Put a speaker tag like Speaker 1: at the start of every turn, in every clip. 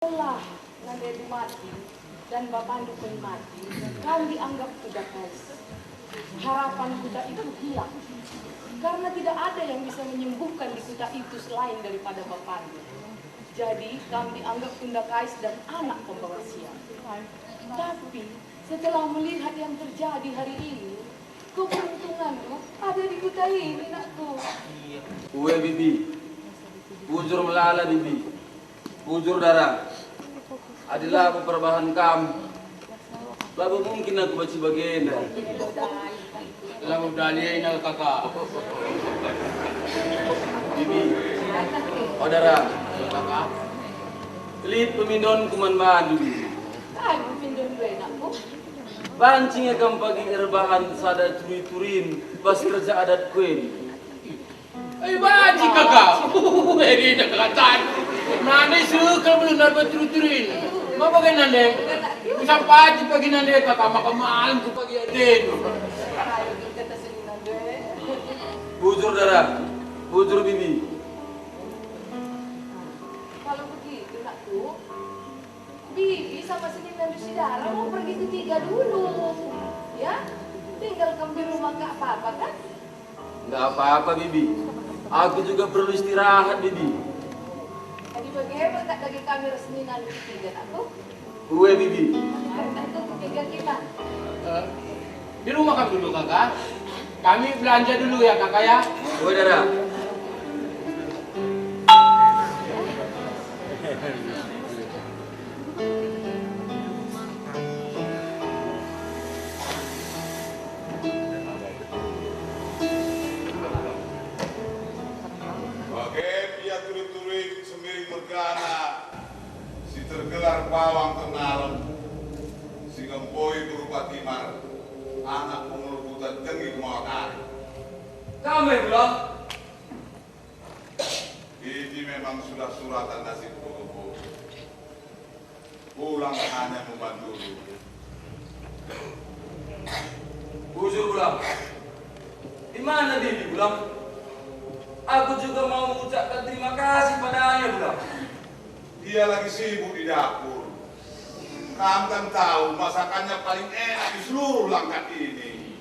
Speaker 1: Setelah Nandedi mati dan Bapandu pun mati, kami dianggap sudah kais. Harapan kuda itu hilang, karena tidak ada yang bisa menyembuhkan di kuda itu selain daripada Bapandu. Jadi kami dianggap Bunda Kais dan anak pembawa sial. Tapi setelah melihat yang terjadi hari ini, keberuntunganku ada di kuda ini, nakku.
Speaker 2: Uwe bibi, bujur melala bibi, bujur darah. Adalah perubahan kamu. Lalu mungkin aku baca bagian.
Speaker 3: Lalu daliain al kakak.
Speaker 2: Bibi, saudara,
Speaker 3: Kakak.
Speaker 2: kelit pemindon kuman madu bibi.
Speaker 1: Aku pindun gue, nakku.
Speaker 2: Pancing akan pagi erbahan sada turi-turin pas kerja adat kuen.
Speaker 3: Baji kakak. Ini dah kelihatan. Mana suka belum dapat turu-turin. Mau pakai nande? Bisa pagi pagi nande kakak makan malam tu pagi aden.
Speaker 2: Bujur darah, bujur bibi.
Speaker 1: Kalau begitu, nakku, Bibi sama Senin dan Sudara mau pergi ke Tiga dulu, ya? Tinggal kamu di rumah gak apa-apa kan?
Speaker 2: Nggak apa-apa bibi. Aku juga perlu istirahat bibi.
Speaker 1: Jadi bagaimana tak lagi kami resmi nanti Tiga, nakku?
Speaker 2: Uwe bibi.
Speaker 1: Itu ketiga kita.
Speaker 3: Di rumah kami dulu kakak. Kami belanja dulu ya kakak ya.
Speaker 2: Uwe darah.
Speaker 4: Si tergelar Pawang Ternalem, si ngempoi berupa timar, anak pengelubutan tinggi kemawakari.
Speaker 2: Kamu yang bilang?
Speaker 4: Ini memang sudah suratan nasib buku. Pulang hanya membantu.
Speaker 2: Bujur pulang. Di mana bibi pulang? Aku juga mau mengucapkan terima kasih padanya pulang.
Speaker 4: Dia lagi sibuk di dapur. Kamu kan tahu masakannya paling enak di seluruh langkat ini.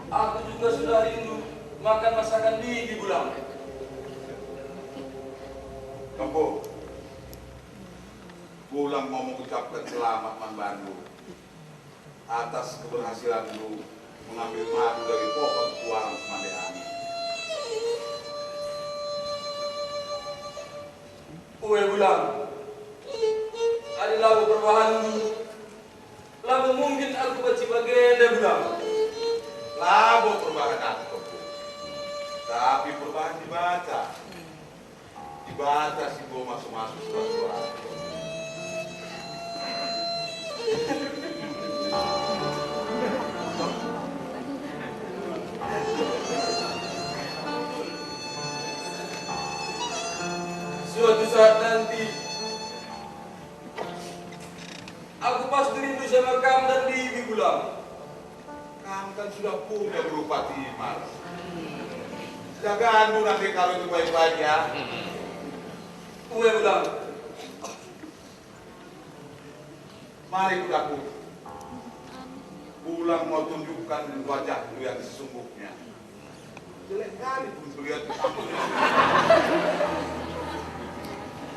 Speaker 2: Aku juga sudah rindu makan masakan bibi pulang.
Speaker 4: Kempo, pulang mau mengucapkan selamat Man Bandung atas keberhasilan lu mengambil madu dari pohon tuang Semandean.
Speaker 2: Uwe pulang. Ada lagu perubahan lagu mungkin aku baca bagenda pulang.
Speaker 4: Labu perubahan aku, tapi perubahan dibaca. Dibaca sih gua masuk-masuk surat-surat.
Speaker 2: Suatu saat nanti aku pasti rindu sama kamu dan bibi pulang.
Speaker 4: Kamu kan sudah punya berupa timar. Jagaan lu nanti kalau itu baik-baik ya.
Speaker 2: Uwe pulang.
Speaker 4: Mari kudaku. Pulang mau tunjukkan wajah lu yang sesungguhnya. Jelek kali pun terlihat di kamu.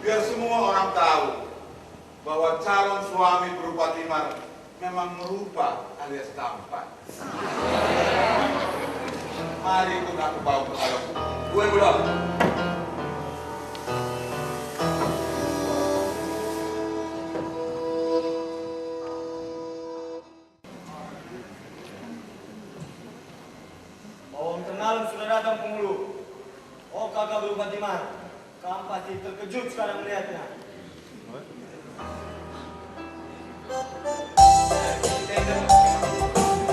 Speaker 4: Biar semua orang tahu bahwa calon suami berupa timar memang merupa alias tampan. Mari ikut aku bawa ke dalam.
Speaker 2: Uwe pulang.
Speaker 5: Pawang Ternalem sudah datang penghulu. Oh kakak berupa timar. Kamu pasti terkejut sekarang melihatnya.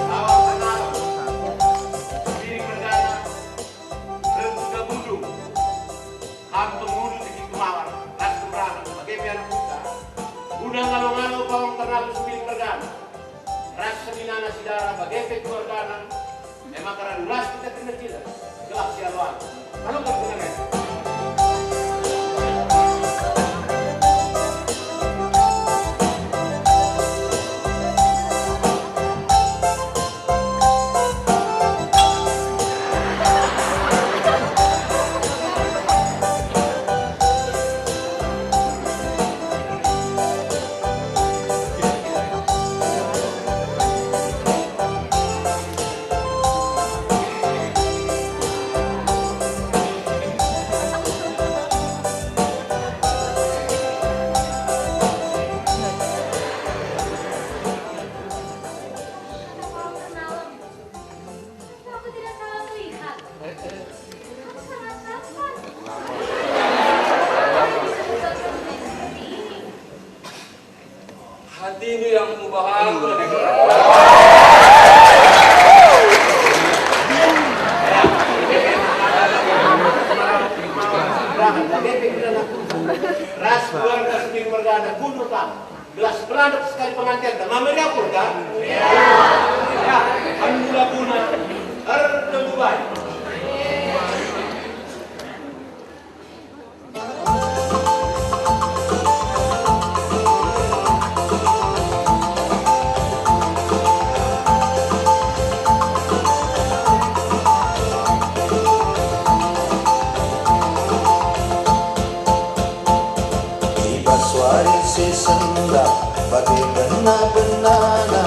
Speaker 3: Pawang Ternalem. Diri perdana. Rentuga budung. Ham penghulu di Kemawar. Ras keberangan. Sebagai piala kita. Udah ngalo-ngalo Pawang Ternalem sebilik perdana. Ras seminana sidara. Bagai keluarga. Memang karena duras kita kena tidak. Gelap sialuan. Lalu kan benar ya?
Speaker 2: Hatimu yang mengubah aku dan
Speaker 3: ras keluarga sendiri perdana bunuh kamu. Gelas berandak sekali pengantin dan mamanya pun kan? Ya, kan guna bertemu baik.
Speaker 6: Senda bagai benar-benarna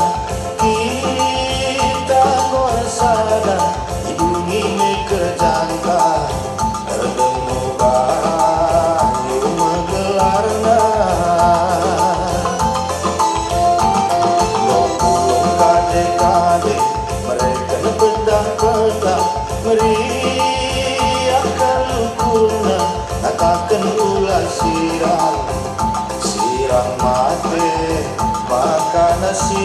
Speaker 6: kita korsada hidungi kerjangka terdemu bayu menggelarna pulung kade-kade mereka pedang-pedang meriakan lukurna katakan ulah sirang mati makan nasi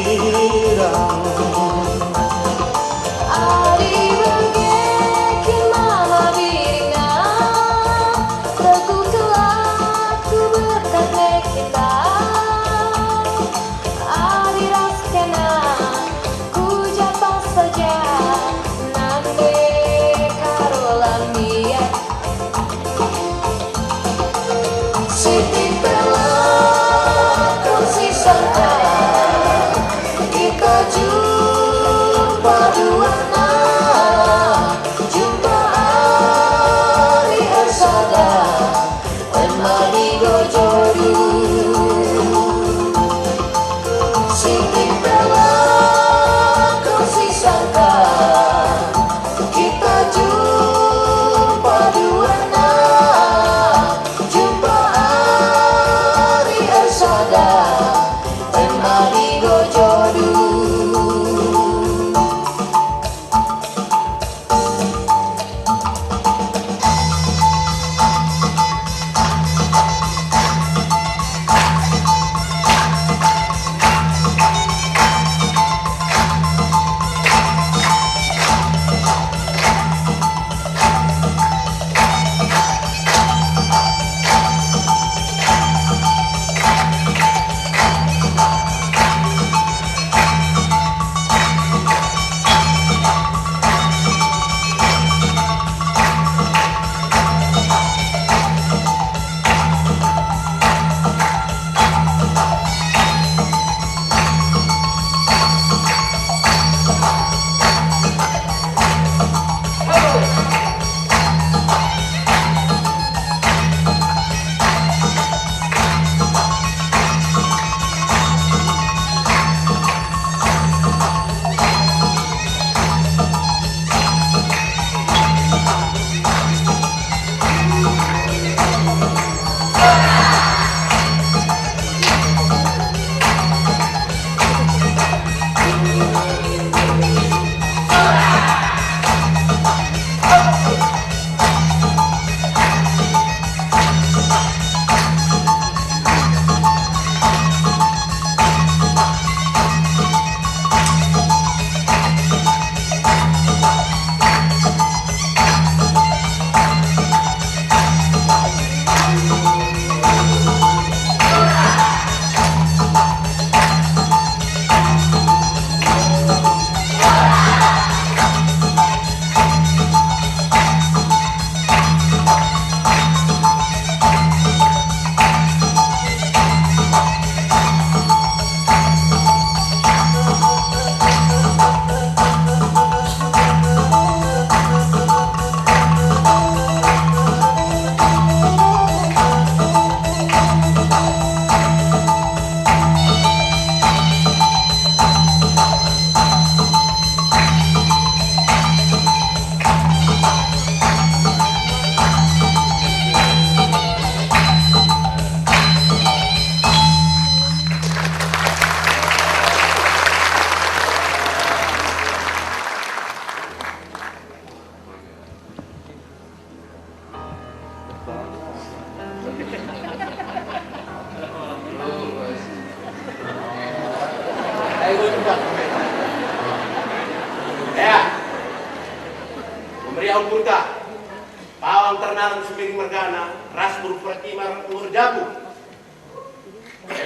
Speaker 3: Biri Mergana, ras berupa timar umur jabu.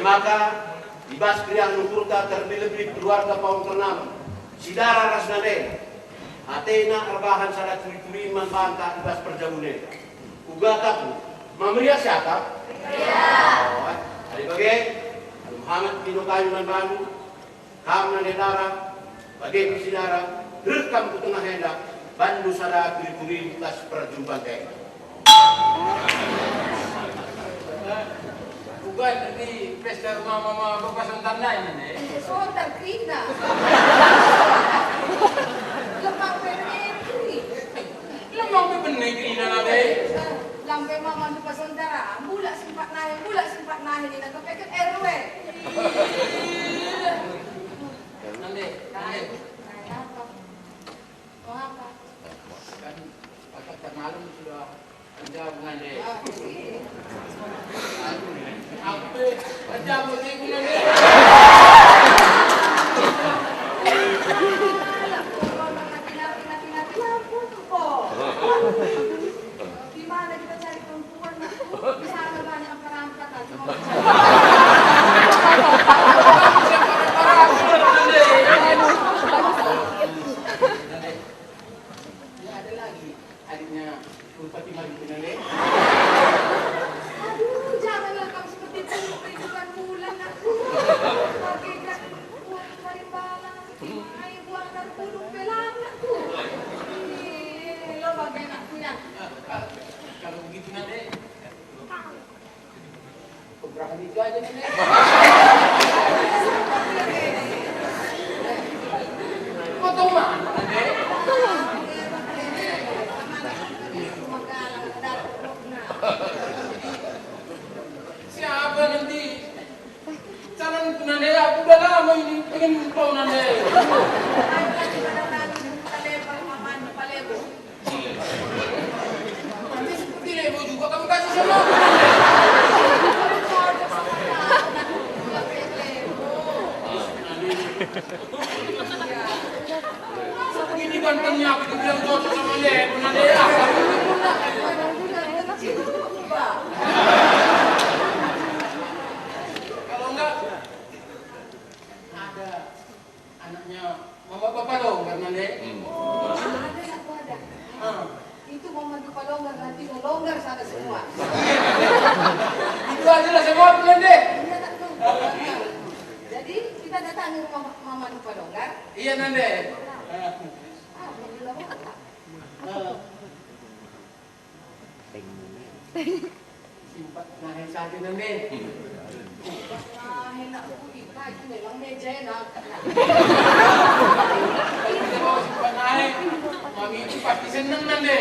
Speaker 3: Maka di Baskriang Nukurta terlebih keluarga Pawang Ternalem, Sidara ras nade, Atena arbahan sadat turi-turi manbanta di Bas Perjabuneta. Ugataku, Mamria siapa? Iya. Hari bagai, Muhammad Pino Kayu Manbandu, Kamna Nedara, bagai Sidara, rekam ke tengah hendak, Bandu sada turi-turi Bas Perjumpaan teh.
Speaker 2: Bukan di pesta rumah mama bapak sontan lain ini.
Speaker 1: Sontan Krina. Lemang penetri.
Speaker 2: Lemang bebenek Krina nade.
Speaker 1: Lampe mama lupa saudara. Mula sempat nahin ini nak kepeket RW.
Speaker 2: Nade.
Speaker 1: Apa? Mau apa?
Speaker 2: Kan Pak Ternalem sudah kerja dengan dia. Apa? Kerja begitu nade.
Speaker 1: Di mana kita cari perempuan? Di sana banyak perangkat.
Speaker 2: Ada lagi adiknya Bupati Marzuki.
Speaker 1: Aduh, janganlah kamu seperti itu. Bukan bulan aku. Bagaikan uang kalimbalan. Air buang dari bulu pelang aku. Lo bagian aku ya.
Speaker 2: Kalau begitu nade. Keberapa itu aja nade. Foto mana nade? Siapa nanti calon nade? Aku udah lama ini pengen tahu nade. Nanti seperti Lebo juga kamu kasih sama aku. Begini gantengnya aku dibilang cocok sama Lebo nade. Kalau enggak ada anaknya mama bapak longgar nade.
Speaker 1: Ada aku ada. Itu mau maju palonggar nanti mau longgar sana semua.
Speaker 2: Itu aja lah semua nade.
Speaker 1: Iya tak tuh. Jadi kita datangi rumah mama lupa longgar.
Speaker 2: Iya nade.
Speaker 1: Mau bilang apa?
Speaker 2: Simpat nahin sa atin nade.
Speaker 1: Nah, enak putih. Kayu memang meja enak.
Speaker 2: Simpat nahin. Mami itu pasti seneng nade.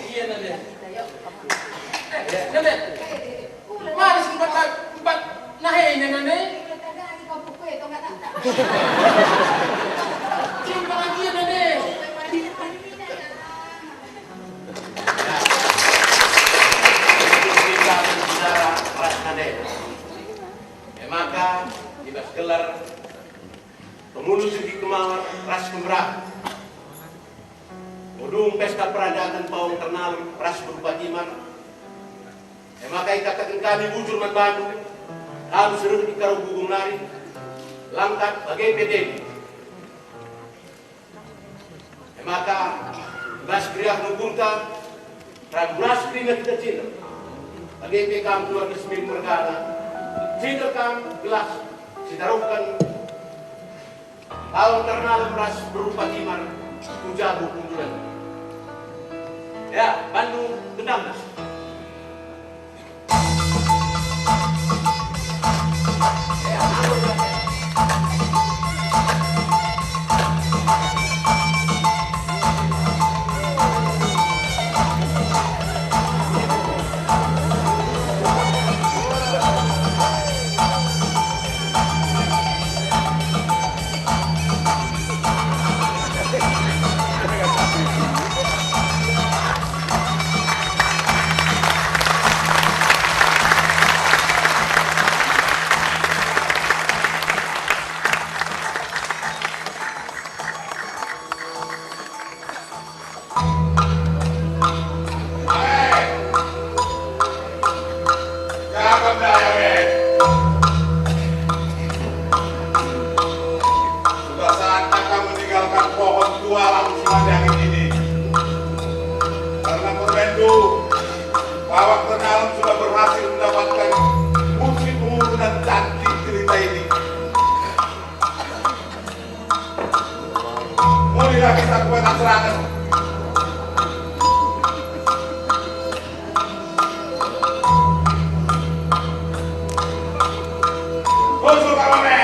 Speaker 2: Iya nade. Nade. Mana simpat nahin nade? Simpat lagi nade.
Speaker 3: Maka kita gelar pengurus di Kemawar ras Graha. Udung pesta peradaban Pawang Ternalem ras berupa timar. Maka ikatakan kami bujur manbandu harus seru di karung gugung lari langkat bagai PD. Maka ras Graha Nukurta ras Graha kita cinta bagai PKM keluarga Ismail Mergana. Teater gelas ditaruhkan Pawang Ternalem ras berupa timar tujabu kundulan. Ya, Bandung gendam.
Speaker 4: Kakak daya, men. Sudah saatnya kamu meninggalkan pohon tua langsung angin ini. Karena Permendu Pawang Ternalem sudah berhasil mendapatkan putri pengurunan cantik cerita ini. Mulailah kita buat serangan. Musuh kawannya.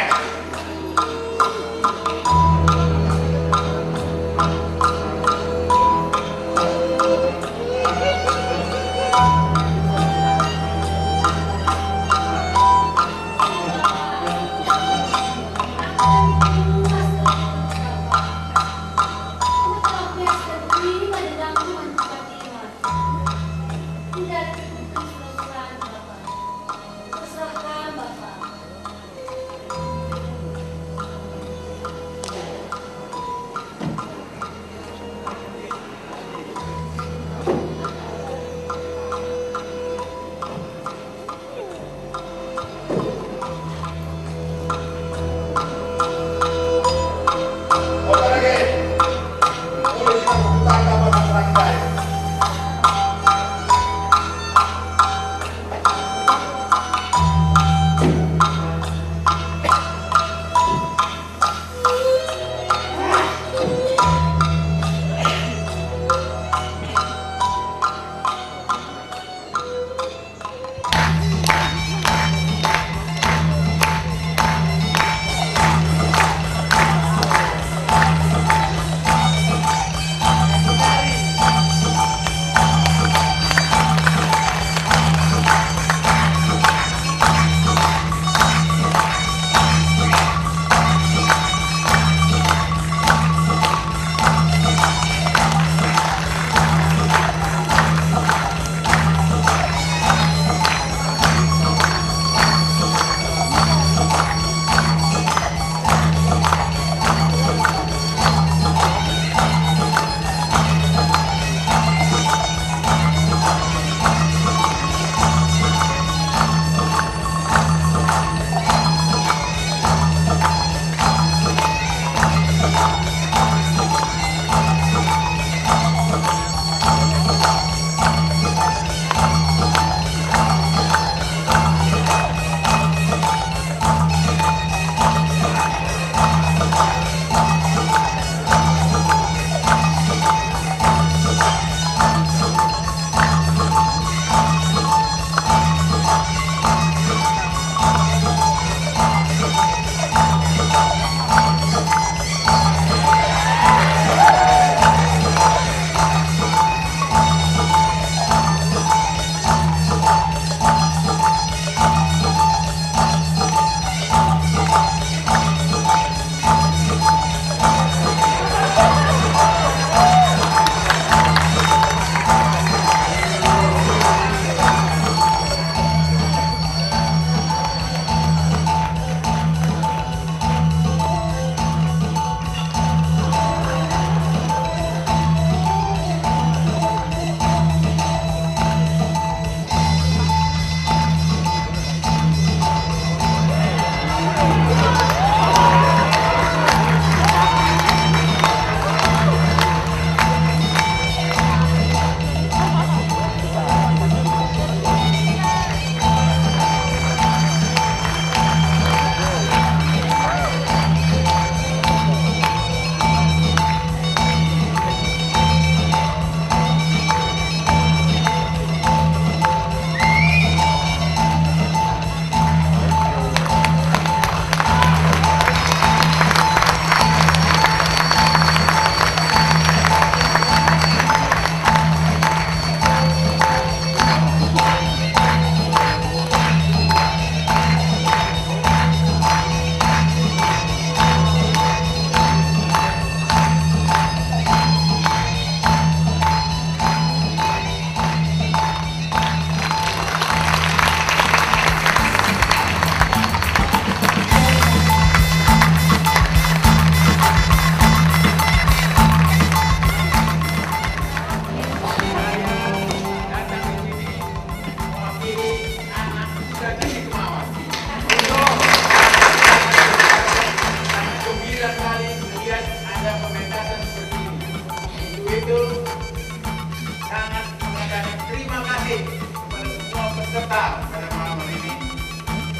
Speaker 3: pada malam hari ini.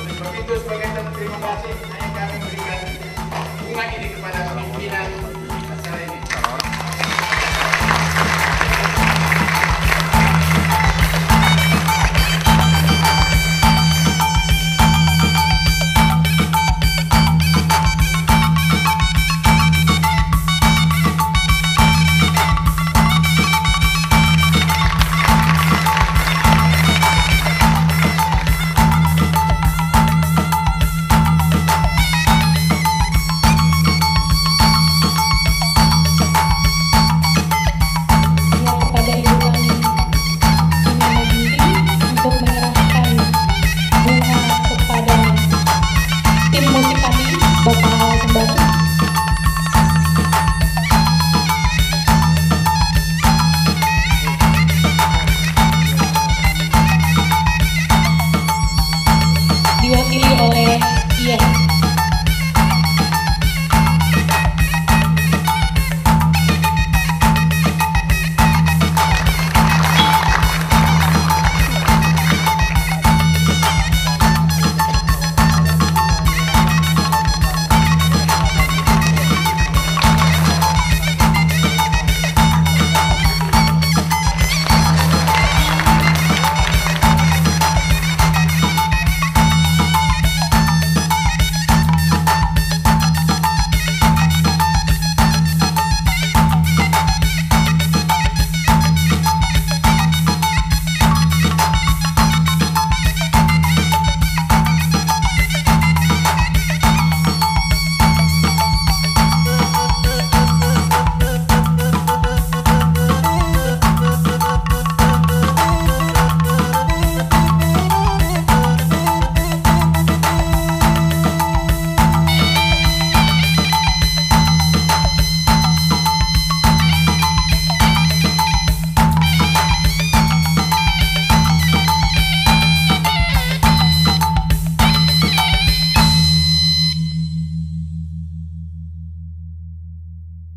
Speaker 3: Oleh sebab itu sebagai terima kasih, hanya kami memberikan bunga ini kepada pimpinan